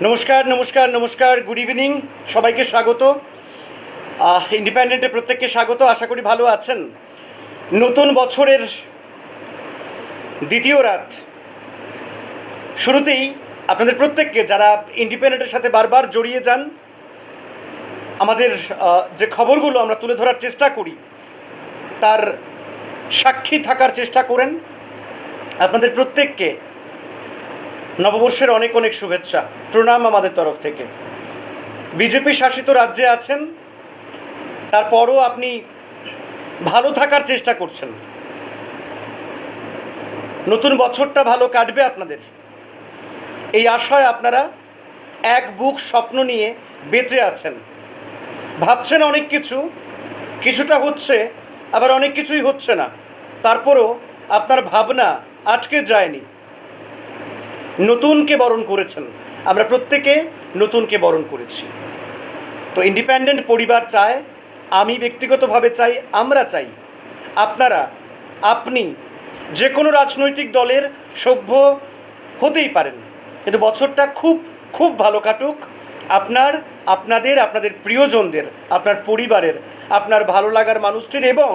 নমস্কার নমস্কার নমস্কার, গুড ইভিনিং, সবাইকে স্বাগত। ইন্ডিপেন্ডেন্টে প্রত্যেককে স্বাগত। আশা করি ভালো আছেন। নতুন বছরের দ্বিতীয় রাত শুরুতেই আপনাদের প্রত্যেককে, যারা ইন্ডিপেন্ডেন্টের সাথে বারবার জড়িয়ে যান, আমাদের যে খবরগুলো আমরা তুলে ধরার চেষ্টা করি তার সাক্ষী থাকার চেষ্টা করেন, আপনাদের প্রত্যেককে নববর্ষের অনেক অনেক শুভেচ্ছা, প্রণাম আমাদের তরফ থেকে। বিজেপি শাসিত রাজ্যে আছেন, তারপরও আপনি ভালো থাকার চেষ্টা করছেন। নতুন বছরটা ভালো কাটবে আপনাদের, এই আশায় আপনারা এক বুক স্বপ্ন নিয়ে বেঁচে আছেন। ভাবছেন অনেক কিছু, কিছুটা হচ্ছে, আবার অনেক কিছুই হচ্ছে না। তারপরও আপনার ভাবনা আটকে যায়নি, নতুনকে বরণ করেছেন। আমরা প্রত্যেকে নতুনকে বরণ করেছি। তো ইন্ডিপেন্ডেন্ট পরিবার চায়, আমি ব্যক্তিগতভাবে চাই, আমরা চাই, আপনি যে কোনো রাজনৈতিক দলের সভ্য হতেই পারেন, কিন্তু বছরটা খুব খুব ভালো কাটুক আপনাদের প্রিয়জনদের, আপনার পরিবারের, আপনার ভালো লাগার মানুষটির, এবং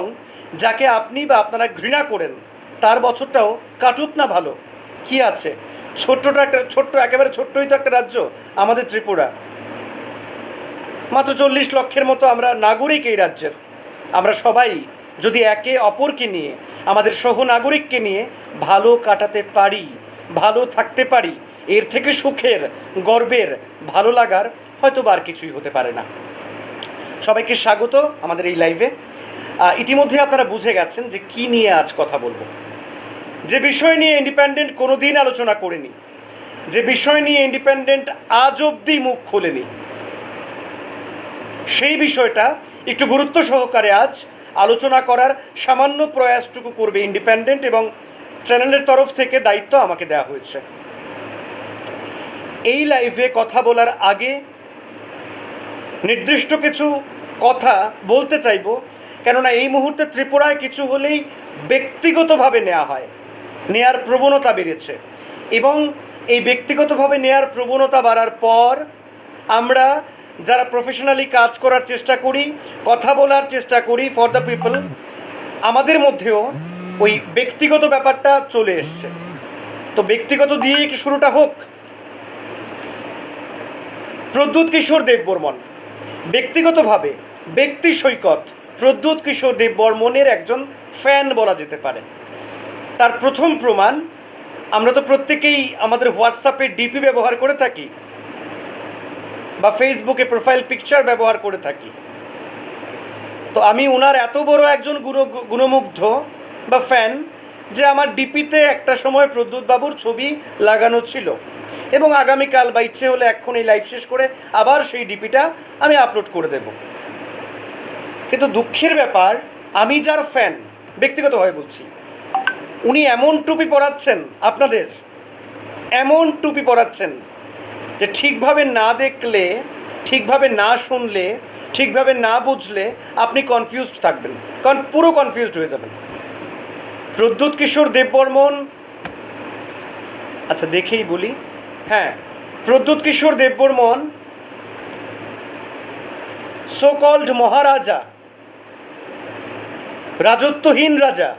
যাকে আপনি বা আপনারা ঘৃণা করেন তার বছরটাও কাটুক না ভালো। কি আছে, একেবারে ছোট্টই তো একটা রাজ্য আমাদের ত্রিপুরা। মাত্র 40 লক্ষের মতো আমরা নাগরিক এই রাজ্যের। আমরা সবাই যদি একে অপরকে নিয়ে, আমাদের সহনাগরিককে নিয়ে ভালো কাটাতে পারি, ভালো থাকতে পারি, এর থেকে সুখের, গর্বের, ভালো লাগার হয়তো আর কিছুই হতে পারে না। সবাইকে স্বাগত আমাদের এই লাইভে। ইতিমধ্যে আপনারা বুঝে গেছেন যে কি নিয়ে আজ কথা বলবো। যে বিষয় নিয়ে ইন্ডিপেন্ডেন্ট কোনো দিন আলোচনা করেনি, যে বিষয় নিয়ে ইন্ডিপেন্ডেন্ট আজ অবধি মুখ খোলেনি, সেই বিষয়টা একটু গুরুত্ব সহকারে আজ আলোচনা করার সামান্য প্রয়াসটুকু করবে ইন্ডিপেন্ডেন্ট, এবং চ্যানেলের তরফ থেকে দায়িত্ব আমাকে দেওয়া হয়েছে। এই লাইভে কথা বলার আগে নির্দিষ্ট কিছু কথা বলতে চাইব, কেননা এই মুহূর্তে ত্রিপুরায় কিছু হলেই ব্যক্তিগতভাবে নেয়ার প্রবণতা বেড়েছে, এবং এই ব্যক্তিগতভাবে নেয়ার প্রবণতা বাড়ার পর আমরা যারা প্রফেশনালি কাজ করার চেষ্টা করি, কথা বলার চেষ্টা করি ফর দ্য পিপল, আমাদের মধ্যেও ওই ব্যক্তিগত ব্যাপারটা চলে এসছে। তো ব্যক্তিগত দিয়ে একটু শুরুটা হোক। প্রদ্যুৎ কিশোর দেববর্মন, ব্যক্তিগতভাবে ব্যক্তি সৈকত প্রদ্যুৎ কিশোর দেববর্মনের একজন ফ্যান বলা যেতে পারে। তার প্রথম প্রমাণ, আমরা তো প্রত্যেকেই আমাদের হোয়াটসঅ্যাপে ডিপি ব্যবহার করে থাকি বা ফেসবুকে প্রোফাইল পিকচার ব্যবহার করে থাকি। তো আমি ওনার এত বড় একজন গুণমুগ্ধ বা ফ্যান যে আমার ডিপিতে একটা সময় প্রদ্যুৎ বাবুর ছবি লাগানো ছিল, এবং আগামীকাল বা ইচ্ছে হলে এখন এই লাইভ শেষ করে আবার সেই ডিপিটা আমি আপলোড করে দেব। কিন্তু দুঃখের ব্যাপার, আমি যার ফ্যান ব্যক্তিগতভাবে বলছি, উনি এমন টুপি পরাচ্ছেন আপনাদের, এমন টুপি পরাচ্ছেন যে ঠিকভাবে না দেখলে, ঠিকভাবে না শুনলে, ঠিকভাবে না বুঝলে আপনি কনফিউজড থাকবেন, কারণ পুরো কনফিউজড হয়ে যাবেন। প্রদ্যুৎ কিশোর দেববর্মন, আচ্ছা দেখেই বলি, হ্যাঁ, প্রদ্যুৎ কিশোর দেববর্মন সো কল্ড মহারাজা, রাজত্বহীন রাজা,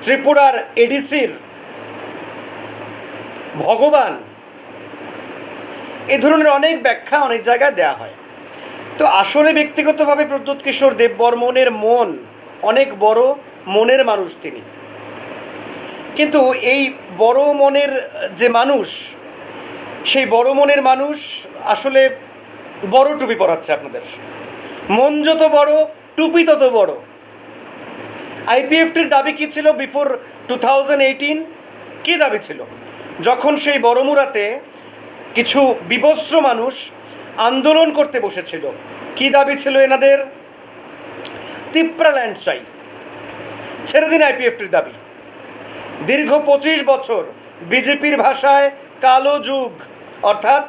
ত্রিপুরার এডিসির ভগবান, এ ধরনের অনেক ব্যাখ্যা অনেক জায়গায় দেয়া হয়। তো আসলে ব্যক্তিগতভাবে প্রদ্যুৎ কিশোর দেববর্মনের মন অনেক বড় মনের মানুষ তিনি, কিন্তু এই বড় মনের যে মানুষ, সেই বড় মনের মানুষ আসলে বড় টুপি পরাচ্ছে আপনাদের। মন যত বড়, টুপি তত বড়। আইপিএফটির দাবি কী ছিল বিফোর 2018? কী দাবি ছিল? যখন সেই বড়মুরাতে কিছু বিবস্ত্র মানুষ আন্দোলন করতে বসেছিল, কী দাবি ছিল এনাদের? তিপ্রাল্যান্ড চাই, ছেড়ে দিন আইপিএফটির দাবি। দীর্ঘ 25 বছর বিজেপির ভাষায় কালো যুগ, অর্থাৎ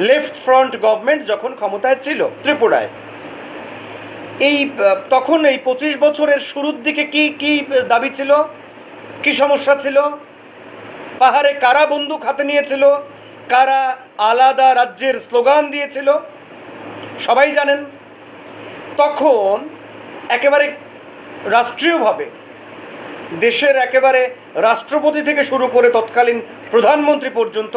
লেফট ফ্রন্ট গভর্নমেন্ট যখন ক্ষমতায় ছিল ত্রিপুরায়, তখন এই 25 বছরের শুরুর দিকে কি দাবি ছিল, কি সমস্যা ছিল? পাহাড়ে কারা বন্দুক হাতে নিয়েছিল, কারা আলাদা রাজ্যের স্লোগান দিয়েছিল, সবাই জানেন। তখন একেবারে রাষ্ট্রীয়ভাবে দেশের একেবারে রাষ্ট্রপতি থেকে শুরু করে তৎকালীন প্রধানমন্ত্রী পর্যন্ত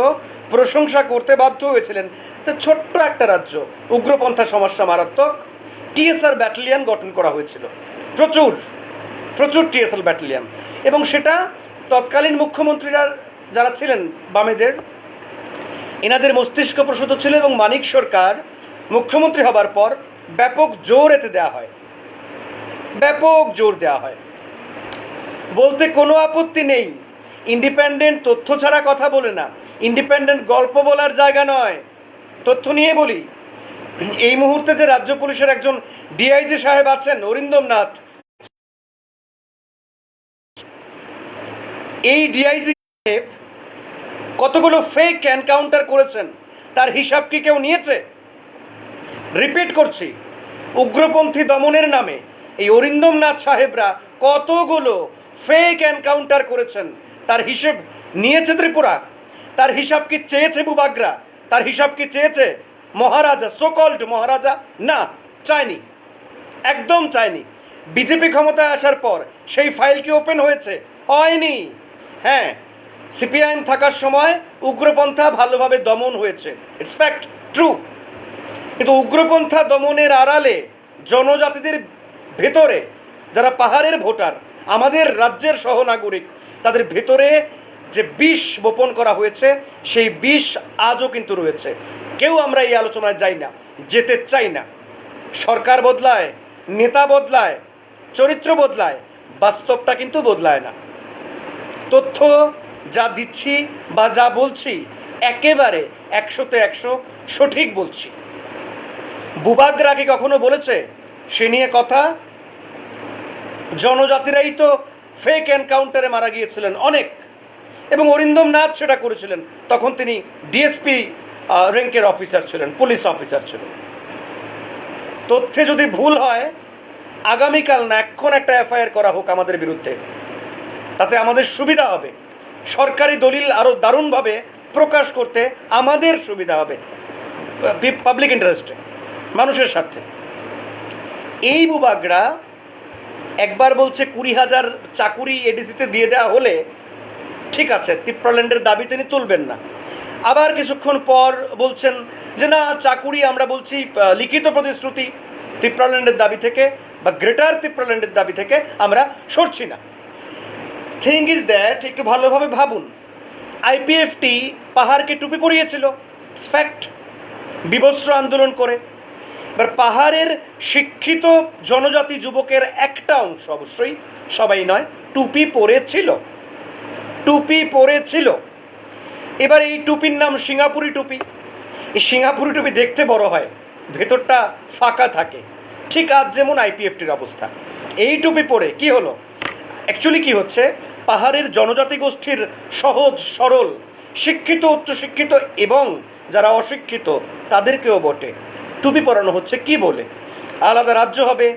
প্রশংসা করতে বাধ্য হয়েছিলেন। তো ছোট্ট একটা রাজ্য, উগ্রপন্থা সমস্যা মারাত্মক, টিএসআর ব্যাটালিয়ন গঠন করা হয়েছিল, প্রচুর প্রচুর টিএসআর ব্যাটালিয়ন। এবং সেটা তৎকালীন মুখ্যমন্ত্রীরা যারা ছিলেন বামেদের, এনাদের মস্তিষ্ক প্রসূত ছিল। এবং মানিক সরকার মুখ্যমন্ত্রী হবার পর ব্যাপক জোর এতে দেওয়া হয়, ব্যাপক জোর দেওয়া হয়। বলতে কোনো আপত্তি নেই, ইন্ডিপেন্ডেন্ট তথ্য ছাড়া কথা বলে না, ইন্ডিপেন্ডেন্ট গল্প বলার জায়গা নয়, তথ্য নিয়ে বলি। এই মুহূর্তে যে রাজ্য পুলিশের একজন ডিআইজি সাহেব আছেন, অরিন্দম নাথ, এই ডিআইজি সাহেব কতগুলো ফেক এনকাউন্টার করেছেন, তার হিসাব কি কেউ নিয়েছে? রিপিট করছি, উগ্রপন্থী দমনের নামে এই অরিন্দম নাথ সাহেবরা কতগুলো ফেক এনকাউন্টার করেছেন, তার হিসেব নিয়েছে ত্রিপুরা? তার হিসাব কি চেয়েছে বুবাগ্রা? তার হিসাব কি চেয়েছে মহারাজা, সোকল্ড মহারাজা? না, চায়নি, একদম চায়নি। বিজেপি ক্ষমতায় আসার পর সেই ফাইল কি ওপেন হয়েছে? হয়নি। হ্যাঁ, সিপিআইএম থাকার সময় উগ্রপন্থা ভালোভাবে দমন হয়েছে, ইটস ফ্যাক্ট, ট্রু। কিন্তু উগ্রপন্থা দমনের আড়ালে জনজাতিদের ভেতরে যারা পাহাড়ের ভোটার, আমাদের রাজ্যের সহনাগরিক, তাদের ভেতরে যে বিষ বপন করা হয়েছে, সেই বিষ আজও কিন্তু রয়েছে। কেউ আমরা এই আলোচনায় যাই না, যেতে চাই না। সরকার বদলায়, নেতা বদলায়, চরিত্র বদলায়, বাস্তবটা কিন্তু বদলায় না। তথ্য যা দিচ্ছি বা যা বলছি একেবারে 100তে 100 সঠিক বলছি। বুবাগ্রা কি কখনো বলেছে সে নিয়ে কথা? জনজাতিরাই তো ফেক এনকাউন্টারে মারা গিয়েছিলেন অনেক, এবং অরিন্দম নাথ সেটা করেছিলেন। তখন তিনি ডিএসপি র্যাঙ্কের অফিসার ছিলেন, পুলিশ অফিসার ছিলেন। তথ্যে যদি ভুল হয়, আগামীকাল না এখন একটা এফআইআর করা হোক আমাদের বিরুদ্ধে, তাতে আমাদের সুবিধা হবে। সরকারি দলিল আরও দারুণভাবে প্রকাশ করতে আমাদের সুবিধা হবে, পাবলিক ইন্টারেস্টে, মানুষের স্বার্থে। এই বুবাগ্রা একবার বলছে 20,000 চাকুরি এডিসিতে দিয়ে দেওয়া হলে ঠিক আছে, ত্রিপুরাল্যান্ডের দাবি তিনি তুলবেন না। আবার কিছুক্ষণ পর বলছেন যে না, চাকুরি আমরা বলছি লিখিত প্রতিশ্রুতি, ত্রিপুরাল্যান্ডের দাবি থেকে বা গ্রেটার ত্রিপুরাল্যান্ডের দাবি থেকে আমরা সরছি না। থিং ইজ দ্যাট, একটু ভালোভাবে ভাবুন, আইপিএফটি পাহাড়কে টুপি পরিয়েছিল, ফ্যাক্ট, বিবস্ত্র আন্দোলন করে। এবার পাহাড়ের শিক্ষিত জনজাতি যুবকের একটা অংশ, অবশ্যই সবাই নয়, টুপি পরেছিল, টুপি পরেছিল। এবার এই টুপির নাম সিঙ্গাপুরি টুপি। এই সিঙ্গাপুরি টুপি দেখতে বড় হয়, ভেতরটা ফাঁকা থাকে, ঠিক আজ যেমন আইপিএফটির অবস্থা। এই টুপি পরে কি হলো? অ্যাকচুয়ালি কি হচ্ছে, পাহাড়ের জনজাতি গোষ্ঠীর সহজ সরল শিক্ষিত, উচ্চশিক্ষিত এবং যারা অশিক্ষিত তাদেরকেও বটে টুপি পরানো হচ্ছে। কি বলে? আলাদা রাজ্য হবে,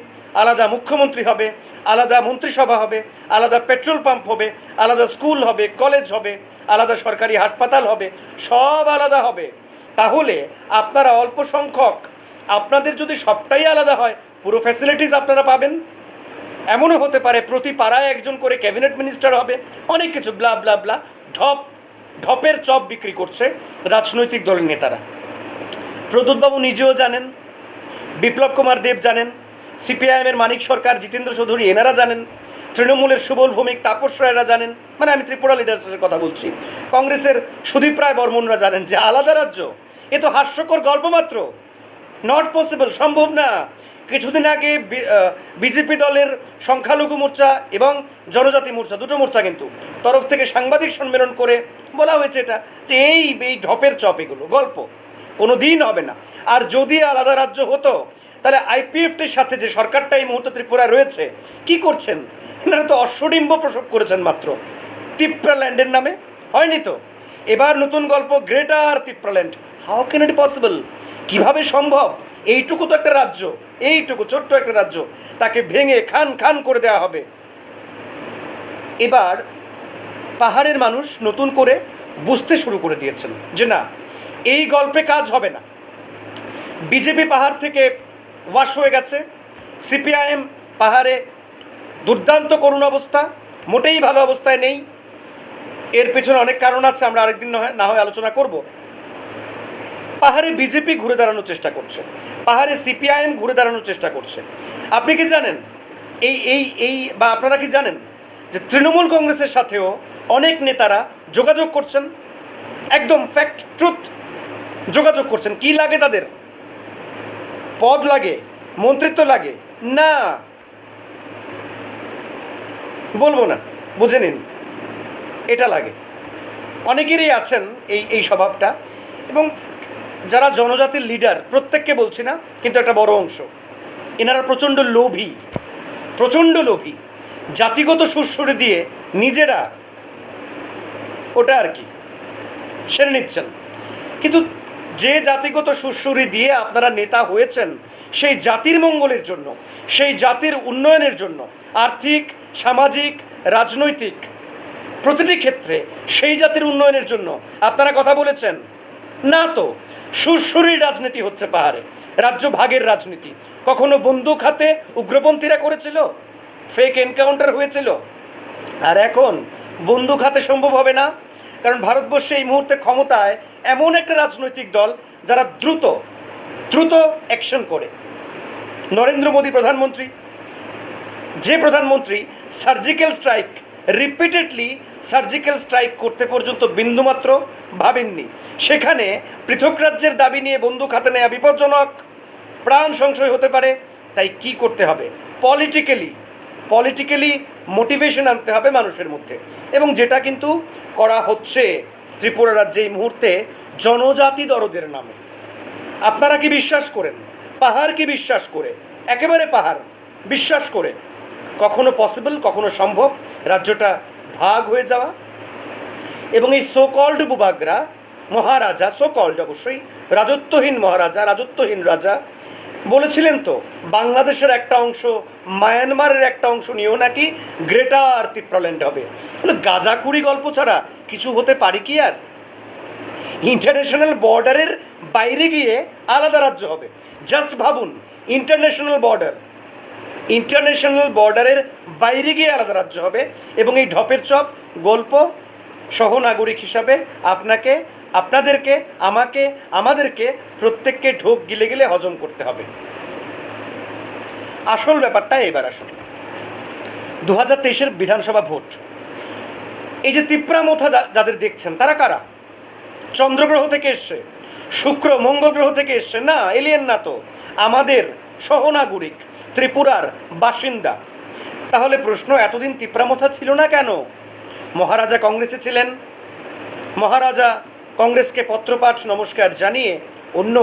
আলাদা মুখ্যমন্ত্রী হবে, আলাদা মন্ত্রিসভা হবে, আলাদা পেট্রোল পাম্প হবে, আলাদা স্কুল হবে, কলেজ হবে, আলাদা সরকারি হাসপাতাল হবে, সব আলাদা হবে। তাহলে আপনারা অল্প সংখ্যক, আপনাদের যদি সবটাই আলাদা হয়, পুরো ফ্যাসিলিটিস আপনারা পাবেন। এমনও হতে পারে প্রতি পাড়ায় একজন করে ক্যাবিনেট মিনিস্টার হবে, অনেক কিছু ব্লা ব্লা ব্লা। ঢপের চপ বিক্রি করছে রাজনৈতিক দলের নেতারা। প্রদ্যুৎবাবু নিজেও জানেন, বিপ্লব কুমার দেব জানেন, সিপিআইএমের মানিক সরকার, জিতেন্দ্র চৌধুরী এনারা জানেন, তৃণমূলের সুবল ভৌমিক, তাপস রায়রা জানেন, মানে আমি ত্রিপুরা লিডার্সের কথা বলছি, কংগ্রেসের সুদীপ রায় বর্মনরা জানেন যে আলাদা রাজ্য এ তো হাস্যকর গল্প মাত্র, নট পসিবল, সম্ভব না। কিছুদিন আগে বিজেপি দলের সংখ্যালঘু মোর্চা এবং জনজাতি মোর্চা, দুটো মোর্চা কিন্তু তরফ থেকে সাংবাদিক সম্মেলন করে বলা হয়েছে এটা যে এই ঢপের চপ, এগুলো গল্প, কোনো দিন হবে না। আর যদি আলাদা রাজ্য হতো তাহলে আইপিএফটির সাথে যে সরকারটা এই মুহূর্তে ত্রিপুরা রয়েছে, কি করছেন এনারা? তো অশ্বডিম্ব প্রসব করেছেন মাত্র ত্রিপুরাল্যান্ডের নামে, হয়নি তো? এবার নতুন গল্প, greater Tripuraland. How can it possible? কিভাবে সম্ভব? এইটুকু তো একটা রাজ্য, এইটুকু ছোট্ট একটা রাজ্য, তাকে ভেঙে খান খান করে দেওয়া হবে। এবার পাহাড়ের মানুষ নতুন করে বুঝতে শুরু করে দিয়েছেন যে না, এই গল্পে কাজ হবে না। বিজেপি পাহাড় থেকে ওয়াশ হয়ে গেছে, সিপিআইএম পাহাড়ে দুর্দান্ত করুণ অবস্থা, মোটেই ভালো অবস্থায় নেই। এর পেছনে অনেক কারণ আছে, আমরা আরেকদিন না হয় আলোচনা করব। পাহাড়ে বিজেপি ঘুরে দাঁড়ানোর চেষ্টা করছে, পাহাড়ে সিপিআইএম ঘুরে দাঁড়ানোর চেষ্টা করছে। আপনি কি জানেন বা আপনারা কি জানেন যে তৃণমূল কংগ্রেসের সাথেও অনেক নেতারা যোগাযোগ করছেন? একদম ফ্যাক্ট, ট্রুথ, যোগাযোগ করছেন। কি লাগে তাদের? পদ লাগে, মন্ত্রিত্ব লাগে না, বলবো না, বুঝে নিন, এটা লাগে। অনেকেরই আছেন এই স্বভাবটা। এবং যারা জনজাতির লিডার, প্রত্যেককে বলছি না, কিন্তু একটা বড় অংশ, এনারা প্রচণ্ড লোভী, প্রচণ্ড লোভী। জাতিগত সুরসুরি দিয়ে নিজেরা ওটা আর কি সেরে নিচ্ছেন। কিন্তু যে জাতিগত সুরসুরি দিয়ে আপনারা নেতা হয়েছেন, সেই জাতির মঙ্গলের জন্য, সেই জাতির উন্নয়নের জন্য, আর্থিক, সামাজিক, রাজনৈতিক প্রতিটি ক্ষেত্রে সেই জাতির উন্নয়নের জন্য আপনারা কথা বলেছেন না? তো সুরসুরির রাজনীতি হচ্ছে পাহাড়ে, রাজ্য ভাগের রাজনীতি। কখনো বন্দুক হাতে উগ্রপন্থীরা করেছিল, ফেক এনকাউন্টার হয়েছিল, আর এখন বন্দুক হাতে সম্ভব হবে না। কারণ ভারতবর্ষে এই মুহূর্তে ক্ষমতায় এমন একটা রাজনৈতিক দল যারা দ্রুত দ্রুত অ্যাকশন করে। নরেন্দ্র মোদী প্রধানমন্ত্রী, যে প্রধানমন্ত্রী surgical strike, repeatedly surgical strike করতে পর্যন্ত বিন্দুমাত্র ভাবেননি, সেখানে পৃথক রাজ্যের দাবি নিয়ে বন্দুক হাতে নেওয়া বিপজ্জনক, প্রাণ সংশয় হতে পারে। তাই কি করতে হবে? পলিটিক্যালি মোটিভেশন আনতে হবে মানুষের মধ্যে, এবং যেটা কিন্তু করা হচ্ছে ত্রিপুরা রাজ্যে এই মুহূর্তে জনজাতি দরদের নামে। আপনারা কি বিশ্বাস করেন? পাহাড় কি বিশ্বাস করে? একেবারে পাহাড় বিশ্বাস করে কখনো পসিবল, কখনো সম্ভব রাজ্যটা ভাগ হয়ে যাওয়া? এবং এই সোকল্ড বুবাগরা মহারাজা, সোকল্ড অবশ্যই রাজত্বহীন মহারাজা, রাজত্বহীন রাজা বলেছিলেন তো, বাংলাদেশের একটা অংশ, মায়ানমারের একটা অংশ নিয়েও নাকি গ্রেটার ত্রিপুরাল্যান্ড হবে। গাঁজাখুরি গল্প ছাড়া কিছু হতে পারে কি আর? ইন্টারন্যাশনাল বর্ডারের বাইরে গিয়ে আলাদা রাজ্য হবে। জাস্ট ভাবুন, ইন্টারন্যাশনাল বর্ডারের বাইরে গিয়ে আলাদা রাজ্য হবে। এবং এই ঢপের চপ গল্প সহনাগরিক হিসাবে আপনাকে, আপনাদেরকে, আমাকে, আমাদেরকে প্রত্যেককে ঢোক গিলে গিলে হজম করতে হবে। আসল ব্যাপারটা এবার আসুন, 2023-এর বিধানসভা ভোট। এই যে তিপ্রামথা যাদের দেখছেন, তারা কারা? চন্দ্রগ্রহ থেকে এসছে, শুক্র মঙ্গল গ্রহ থেকে এসছে না, এলিয়েন না তো, আমাদের সহনাগরিক, ত্রিপুরার বাসিন্দা। তাহলে প্রশ্ন, এতদিন তিপ্রামথা ছিল না কেন? মহারাজা কংগ্রেসে ছিলেন, মহারাজা কংগ্রেসকে পত্রপাঠ নমস্কার জানিয়ে অন্য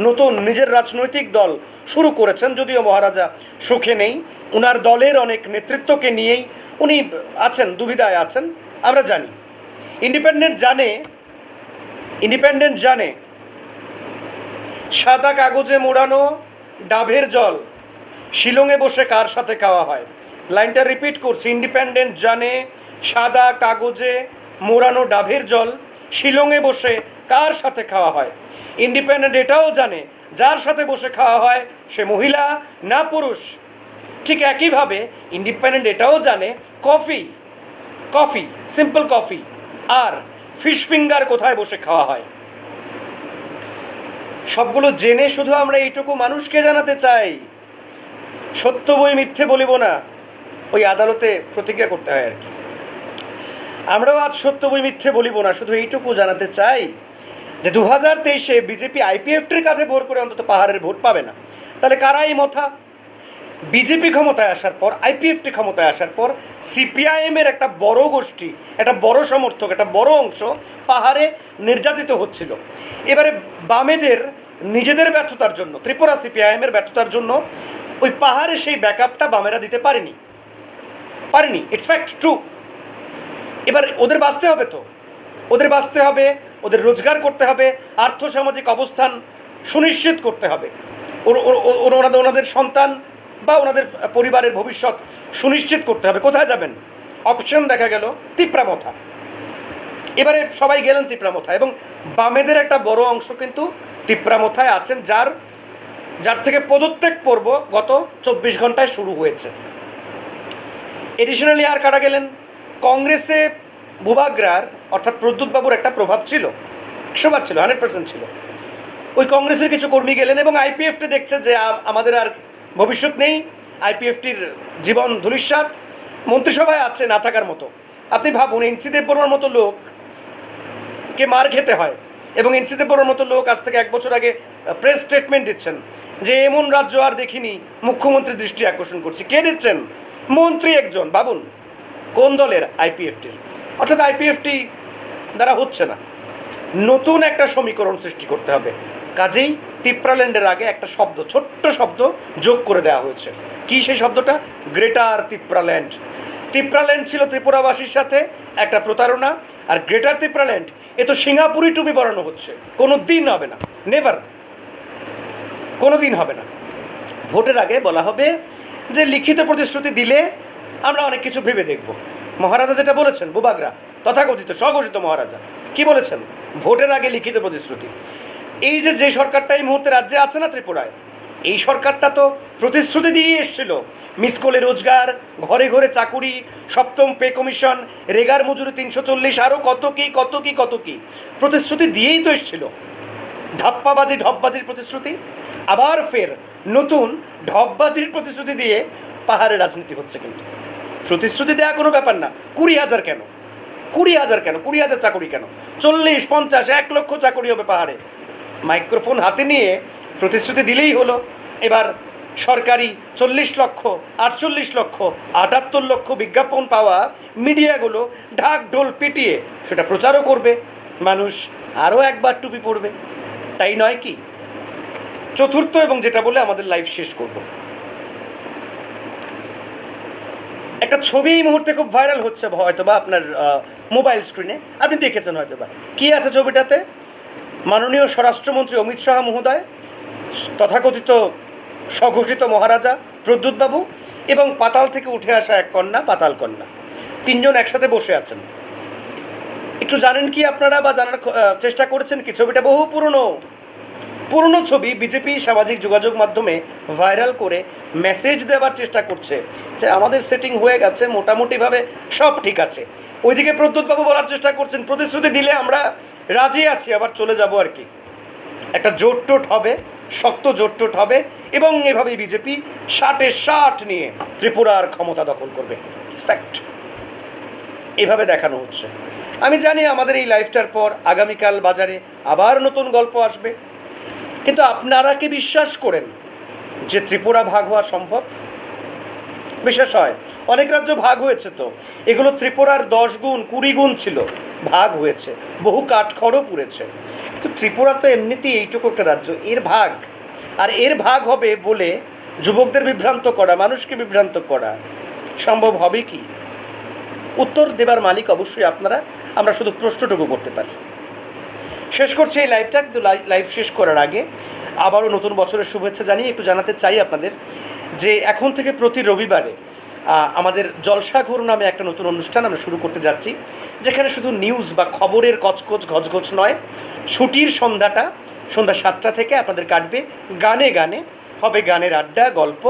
নতুন নিজের রাজনৈতিক দল শুরু করেছেন। যদিও মহারাজা সুখে নেই, ওনার দলের অনেক নেতৃত্বকে নিয়েই উনি আছেন, দুবিধায় আছেন, আমরা জানি। ইন্ডিপেন্ডেন্ট জানে সাদা কাগজে মোড়ানো ডাবের জল শিলংয়ে বসে কার সাথে খাওয়া হয়। লাইনটা রিপিট করছি, ইন্ডিপেন্ডেন্ট জানে সাদা কাগজে মোড়ানো ডাবের জল শিলংয়ে বসে কার সাথে খাওয়া হয়। ইন্ডিপেন্ডেন্ট এটাও জানে যার সাথে বসে খাওয়া হয় সে মহিলা না পুরুষ। ঠিক একইভাবে ইন্ডিপেন্ডেন্ট এটাও জানে কফি, সিম্পল কফি আর ফিশ ফিঙ্গার কোথায় বসে খাওয়া হয়। সবগুলো জেনে শুধু আমরা এইটুকু মানুষকে জানাতে চাই, সত্য বই মিথ্যে বলিব না, ওই আদালতে প্রতিজ্ঞা করতে হয় আর কি। আমরাও আজ সত্য বই মিথ্যে বলিব না, শুধু এইটুকু জানাতে চাই যে 2023-এ বিজেপি আইপিএফটির কাছে ভোট করে অন্তত পাহাড়ের ভোট পাবে না। তাহলে কারা এই মথা? বিজেপি ক্ষমতায় আসার পর, আইপিএফটি ক্ষমতায় আসার পর সিপিআইএমের একটা বড় গোষ্ঠী, একটা বড় সমর্থক, একটা বড় অংশ পাহাড়ে নির্যাতিত হচ্ছিল। এবারে বামেদের নিজেদের ব্যর্থতার জন্য, ত্রিপুরা সিপিআইএমের ব্যর্থতার জন্য ওই পাহাড়ে সেই ব্যাকআপটা বামেরা দিতে পারেনি। It's fact, true. এবার ওদের বাঁচতে হবে, তো ওদের বাঁচতে হবে, ওদের রোজগার করতে হবে, আর্থসামাজিক অবস্থান সুনিশ্চিত করতে হবে, ওনাদের সন্তান বা ওনাদের পরিবারের ভবিষ্যৎ সুনিশ্চিত করতে হবে। কোথায় যাবেন? অপশন দেখা গেল তিপ্রামথা। এবারে সবাই গেলেন তিপ্রামথায়, এবং বামেদের একটা বড় অংশ কিন্তু তিপ্রামথায় আছেন, যার থেকে পদত্যাগ পর্ব গত 24 ঘন্টায় শুরু হয়েছে। এডিশনালি আর কারা গেলেন? কংগ্রেসে ভূভাগ্রার অর্থাৎ প্রদ্যুৎবাবুর একটা প্রভাব ছিল, 100% ছিল, 100% ছিল। ওই কংগ্রেসের কিছু কর্মী গেলেন, এবং আইপিএফটি দেখছে যে আমাদের আর ভবিষ্যৎ নেই, আইপিএফটির জীবন ধূলিসাৎ, মন্ত্রিসভায় আছে না থাকার মতো। আপনি ভাবুন, এনসি দেববর্মার মতো লোককে মার খেতে হয়, এবং এনসি দেববর্মার মতো লোক আজ থেকে 1 বছর আগে প্রেস স্টেটমেন্ট দিচ্ছেন যে এমন রাজ্য আর দেখিনি, মুখ্যমন্ত্রীর দৃষ্টি আকর্ষণ করছি। কে দিচ্ছেন? মন্ত্রী একজন। ভাবুন কোন দলের? আইপিএফটির। অর্থাৎ আইপিএফটি দ্বারা হচ্ছে না, নতুন একটা সমীকরণ সৃষ্টি করতে হবে। কাজেই তিপ্রাল্যান্ডের আগে একটা শব্দ, ছোট্ট শব্দ যোগ করে দেওয়া হয়েছে। কি সেই শব্দটা? গ্রেটার তিপ্রাল্যান্ড। তিপ্রাল্যান্ড ছিল ত্রিপুরাবাসীর সাথে একটা প্রতারণা, আর গ্রেটার তিপ্রাল্যান্ড এ তো সিঙ্গাপুরি টুপি পরানো হচ্ছে। কোনো দিন হবে না, নেভার, কোনো দিন হবে না। ভোটের আগে বলা হবে যে লিখিত প্রতিশ্রুতি দিলে আমরা অনেক কিছু ভেবে দেখব। মহারাজা যেটা বলেছেন, বুবাগ্রা তথাকথিত স্বঘোষিত মহারাজা কি বলেছেন? ভোটের আগে লিখিত প্রতিশ্রুতি। এই যে সরকারটা এই মুহূর্তে রাজ্যে আছে না ত্রিপুরায়, এই সরকারটা তো প্রতিশ্রুতি দিয়ে এসেছিল। মিসকলে রোজগার, ঘরে ঘরে চাকুরি, 7ম পে কমিশন, রেগার মজুরি 340, আরও কত কি প্রতিশ্রুতি দিয়েই তো এসেছিল। ঢপবাজির প্রতিশ্রুতি, আবার ফের নতুন ঢপবাজির প্রতিশ্রুতি দিয়ে পাহাড়ে রাজনীতি হচ্ছে। কিন্তু প্রতিশ্রুতি দেওয়া কোনো ব্যাপার না। 20,000 কেন? 20,000 চাকরি কেন? 40, 50, 1 লক্ষ চাকরি হবে পাহাড়ে। মাইক্রোফোন হাতে নিয়ে প্রতিশ্রুতি দিলেই হলো। এবার সরকারি 40 লক্ষ, 48 লক্ষ, 78 লক্ষ বিজ্ঞাপন পাওয়া মিডিয়াগুলো ঢাক ঢোল পিটিয়ে সেটা প্রচারও করবে, মানুষ আরও একবার টুপি পড়বে, তাই নয় কি? চতুর্থ, এবং যেটা বলে আমাদের লাইভ শেষ করব, একটা ছবি এই মুহূর্তে খুব ভাইরাল হচ্ছে হয়তো বা আপনার মোবাইল স্ক্রিনে, আপনি দেখেছেন হয়তো বা। কী আছে ছবিটাতে? মাননীয় স্বরাষ্ট্রমন্ত্রী অমিত শাহ মহোদয়, তথাকথিত স্বঘোষিত মহারাজা প্রদ্যুৎবাবু, এবং পাতাল থেকে উঠে আসা এক কন্যা, পাতাল কন্যা, 3 জন একসাথে বসে আছেন। একটু জানেন কি আপনারা, বা জানার চেষ্টা করেছেন কি? ছবিটা বহু পুরনো ছবি। বিজেপি সামাজিক যোগাযোগ মাধ্যমে ভাইরাল করে মেসেজ দেওয়ার চেষ্টা করছে যে আমাদের সেটিং হয়ে গেছে, মোটামুটিভাবে সব ঠিক আছে। ওইদিকে প্রদ্যুৎবাবু বলার চেষ্টা করছেন প্রতিশ্রুতি দিলে আমরা রাজি আছি, আবার চলে যাব আর কি। একটা জোটটোট হবে, শক্ত জোটটোট হবে, এবং এভাবেই বিজেপি 60 নিয়ে ত্রিপুরার ক্ষমতা দখল করবে। ফ্যাক্ট এভাবে দেখানো হচ্ছে। আমি জানি আমাদের এই লাইভটার পর আগামীকাল বাজারে আবার নতুন গল্প আসবে, কিন্তু আপনারা কি বিশ্বাস করেন যে ত্রিপুরা ভাগ হওয়া সম্ভব? বিশেষ হয় অনেক রাজ্য ভাগ হয়েছে, তো এগুলো ত্রিপুরার 10 গুণ 20 গুণ ছিল, ভাগ হয়েছে, বহু কাঠখড়ও পুড়েছে। কিন্তু ত্রিপুরা তো এমনিতেই এইটুকু একটা রাজ্য, এর ভাগ হবে বলে যুবকদের বিভ্রান্ত করা, মানুষকে বিভ্রান্ত করা সম্ভব হবে কি? উত্তর দেবার মালিক অবশ্যই আপনারা, আমরা শুধু প্রশ্নটুকু করতে পারি। শেষ করছি এই লাইভটা, কিন্তু লাইভ শেষ করার আগে আবারও নতুন বছরের শুভেচ্ছা জানিয়ে একটু জানাতে চাই আপনাদের যে এখন থেকে প্রতি রবিবারে আমাদের জলসাঘর নামে একটা নতুন অনুষ্ঠান আমরা শুরু করতে যাচ্ছি, যেখানে শুধু নিউজ বা খবরের কচকচ ঘচঘচ নয়, ছুটির সন্ধ্যা 7টা থেকে আপনাদের কাটবে গানে গানে, হবে গানের আড্ডা, গল্প,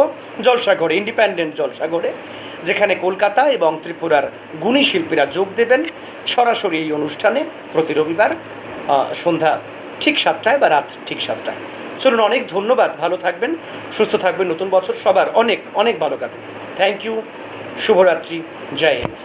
জলসাঘরে, ইন্ডিপেন্ডেন্ট জলসাঘরে, যেখানে কলকাতা এবং ত্রিপুরার গুণী শিল্পীরা যোগ দেবেন সরাসরি এই অনুষ্ঠানে প্রতি রবিবার সন্ধ্যা ঠিক 7টায় বা রাত ঠিক 7টায়। চলুন, অনেক ধন্যবাদ, ভালো থাকবেন, সুস্থ থাকবেন, নতুন বছর সবার অনেক অনেক ভালো কাটবে। থ্যাংক ইউ, শুভরাত্রি, জয় হিন্দ।